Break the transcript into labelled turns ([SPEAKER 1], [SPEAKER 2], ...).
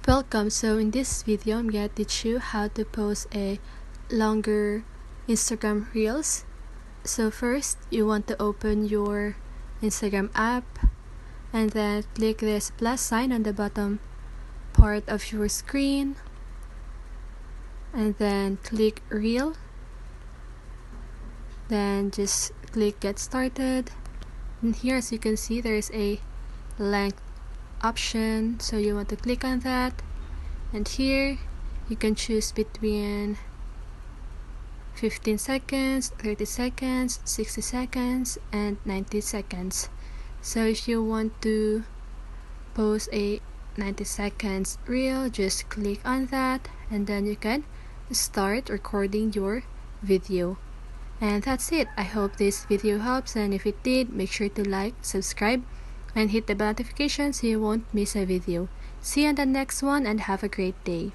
[SPEAKER 1] Welcome. So in this video I'm going to teach you how to post a longer Instagram Reels. So first you want to open your Instagram app and then click this plus sign on the bottom part of your screen and then click Reel. Then just click get started, and here as you can see there is a length option, so you want to click on that, and here you can choose between 15 seconds, 30 seconds, 60 seconds, and 90 seconds. So if you want to post a 90 seconds reel, just click on that and then you can start recording your video. And that's it. I hope this video helps, and if it did, make sure to like, subscribe, and hit the bell notification so you won't miss a video. See you on the next one and have a great day.